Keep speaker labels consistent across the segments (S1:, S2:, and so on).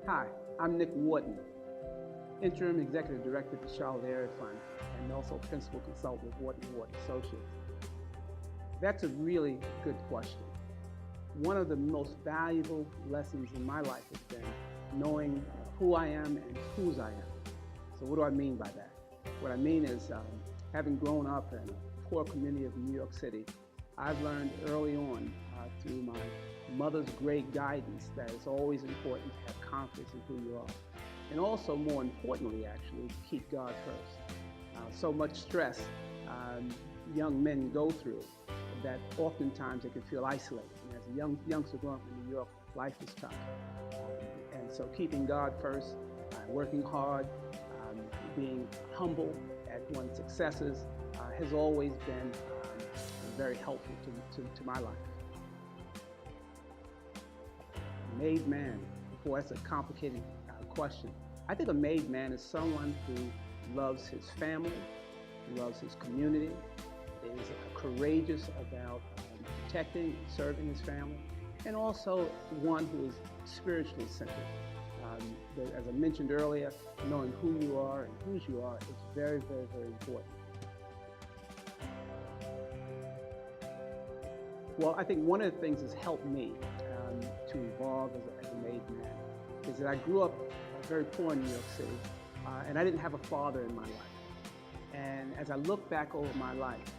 S1: Hi, I'm Nick Wharton, Interim Executive Director at the Charlotte Area Fund and also Principal Consultant with Wharton Associates. That's a really good question. One of the most valuable lessons in my life has been knowing who I am and whose I am. So what do I mean by that? What I mean is having grown up in a poor community of New York City, I've learned early on through my mother's great guidance that it's always important to have confidence in who you are. And also, more importantly, actually, to keep God first. So much stress young men go through that oftentimes they can feel isolated. And as a youngster growing up in New York, life is tough. And so keeping God first, working hard, being humble at one's successes has always been very helpful to my life. Made man, boy, that's a complicated question. I think a made man is someone who loves his family, loves his community, is courageous about protecting and serving his family, and also one who is spiritually centered. As I mentioned earlier, knowing who you are and whose you are is very, very, very important. Well, I think one of the things that's helped me to evolve as a made man is that I grew up very poor in New York City, and I didn't have a father in my life. And as I look back over my life,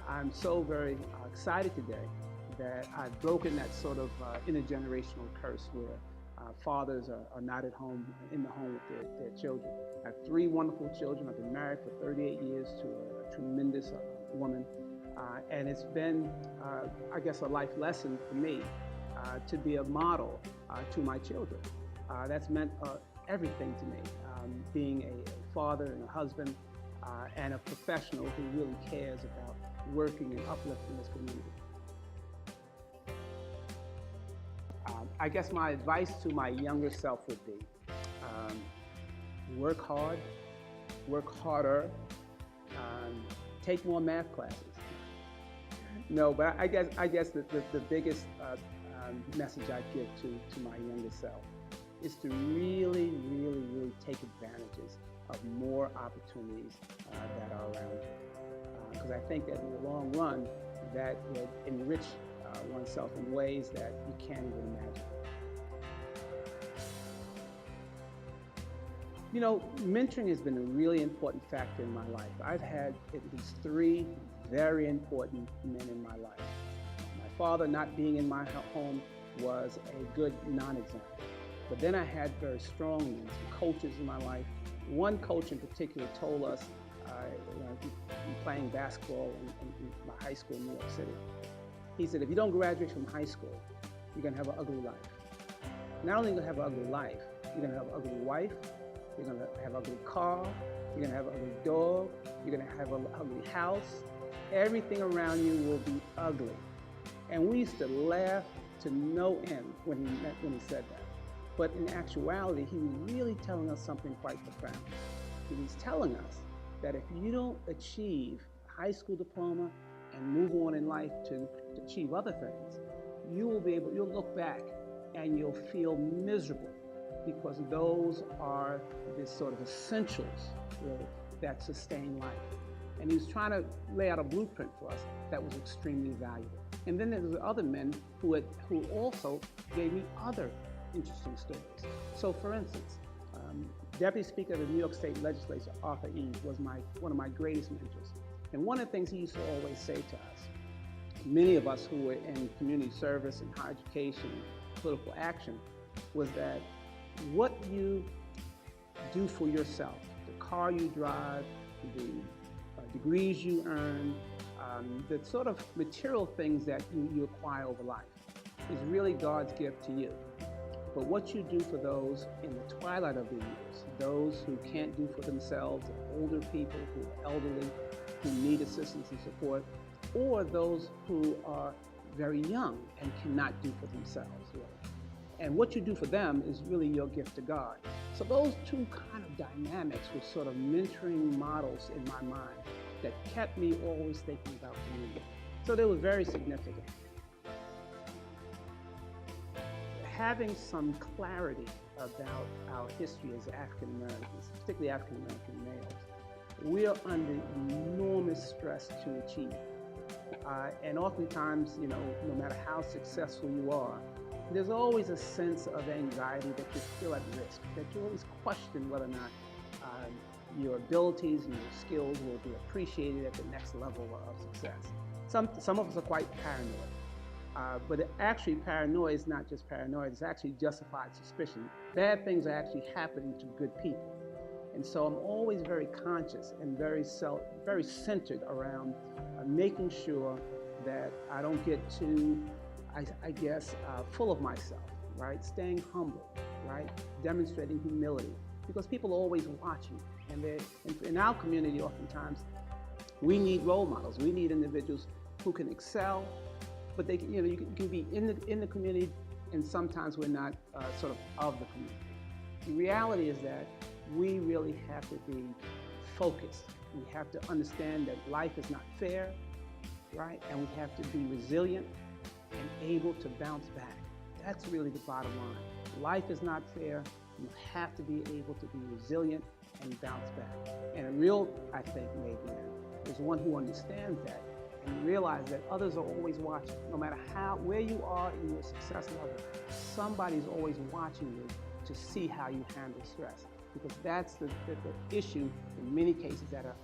S1: I'm so very excited today that I've broken that sort of intergenerational curse where fathers are not at home, in the home with their children. I have 3 wonderful children. I've been married for 38 years to a tremendous woman. And it's been, I guess, a life lesson for me to be a model to my children. That's meant everything to me, being a father and a husband and a professional who really cares about working and uplifting this community. I guess my advice to my younger self would be work hard, work harder, take more math classes. No, but I guess the biggest message I'd give to my younger self is to really, really, really take advantages of more opportunities that are around you. Because I think that in the long run, that will enrich oneself in ways that you can't even imagine. You know, mentoring has been a really important factor in my life. I've had at least 3 very important men in my life. My father not being in my home was a good non-example. But then I had very strong men, coaches in my life. One coach in particular told us, playing basketball in my high school in New York City, he said, if you don't graduate from high school, you're gonna have an ugly life. Not only are you gonna have an ugly life, you're gonna have an ugly wife, you're gonna have an ugly car, you're gonna have an ugly dog, you're gonna have an ugly house. Everything around you will be ugly. And we used to laugh to no end when he said that. But in actuality, he was really telling us something quite profound. He was telling us that if you don't achieve a high school diploma and move on in life to achieve other things, you'll look back and you'll feel miserable because those are the sort of essentials really, that sustain life. And he was trying to lay out a blueprint for us that was extremely valuable. And then there were other men who also gave me other interesting stories. So for instance, Deputy Speaker of the New York State Legislature, Arthur Eve, was one of my greatest mentors. And one of the things he used to always say to us, many of us who were in community service and higher education, political action, was that what you do for yourself, the car you drive, the degrees you earn, the sort of material things that you acquire over life is really God's gift to you. But what you do for those in the twilight of their years, those who can't do for themselves, older people who are elderly, who need assistance and support, or those who are very young and cannot do for themselves, really. And what you do for them is really your gift to God. So those 2 kind of dynamics were sort of mentoring models in my mind that kept me always thinking about community. So they were very significant. having some clarity about our history as African Americans, particularly African American males, we are under enormous stress to achieve. And oftentimes, no matter how successful you are, there's always a sense of anxiety that you're still at risk, that you always question whether or not your abilities and your skills will be appreciated at the next level of success. Some of us are quite paranoid. But actually, paranoia is not just paranoia, it's actually justified suspicion. Bad things are actually happening to good people. And so I'm always very conscious and very centered around making sure that I don't get too, full of myself, right? Staying humble, right? Demonstrating humility, because people are always watching. And in our community, oftentimes, we need role models. We need individuals who can excel, but you can be in the community, and sometimes we're not of the community. The reality is that we really have to be focused. We have to understand that life is not fair, right? And we have to be resilient and able to bounce back. That's really the bottom line. Life is not fair. You have to be able to be resilient and bounce back. And a real, I think, made man is one who understands that and realize that others are always watching. No matter where you are in your success level, somebody's always watching you to see how you handle stress. Because that's the issue in many cases that are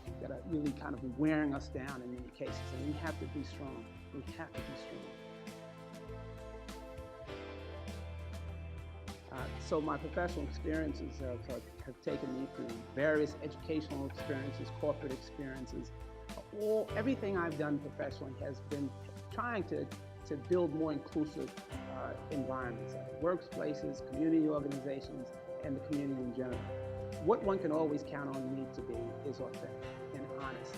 S1: really kind of wearing us down in many cases. And we have to be strong. We have to be strong. So my professional experiences have taken me through various educational experiences, corporate experiences. Everything I've done professionally has been trying to build more inclusive environments, workplaces, community organizations, and the community in general. What one can always count on me to be is authentic and honest.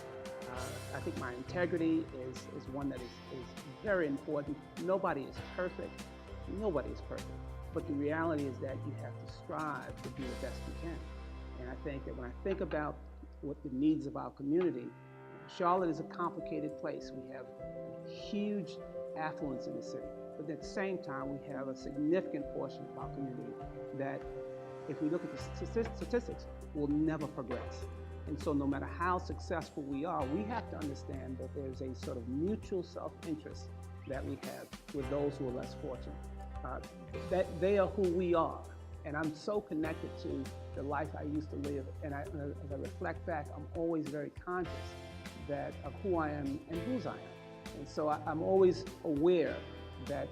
S1: I think my integrity is one that is very important. Nobody is perfect. Nobody is perfect. But the reality is that you have to strive to be the best you can. And I think that when I think about what the needs of our community, Charlotte is a complicated place. We have huge affluence in the city, but at the same time, we have a significant portion of our community that, if we look at the statistics, will never progress. And so no matter how successful we are, we have to understand that there's a sort of mutual self-interest that we have with those who are less fortunate. That they are who we are. And I'm so connected to the life I used to live. And as I reflect back, I'm always very conscious of who I am and whose I am. And so I'm always aware that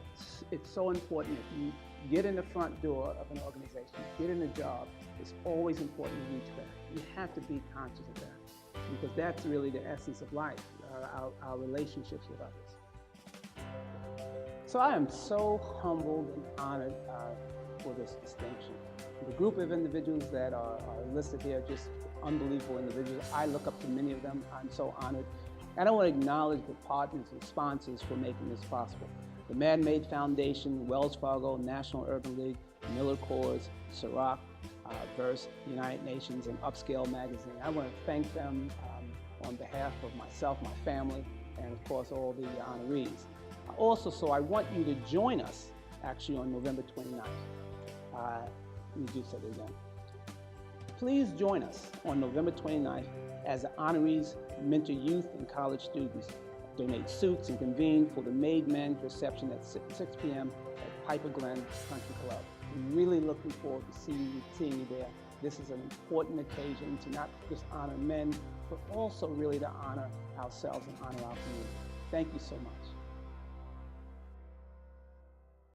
S1: it's so important if you get in the front door of an organization, get in a job, it's always important to reach back. You have to be conscious of that, because that's really the essence of life, our relationships with others. So I am so humbled and honored for this distinction. The group of individuals that are listed here are just unbelievable individuals. I look up to many of them. I'm so honored. And I want to acknowledge the partners and sponsors for making this possible. The Man-Made Foundation, Wells Fargo, National Urban League, Miller Coors, Ciroc, Verse, United Nations, and Upscale Magazine. I want to thank them on behalf of myself, my family, and of course all the honorees. Also, I want you to join us actually on November 29th. Let me do say it again. Please join us on November 29th as the honorees mentor youth and college students, donate suits, and convene for the Made Men reception at 6 p.m. at Piper Glen Country Club. I'm really looking forward to seeing you there. This is an important occasion to not just honor men, but also really to honor ourselves and honor our community. Thank you so much.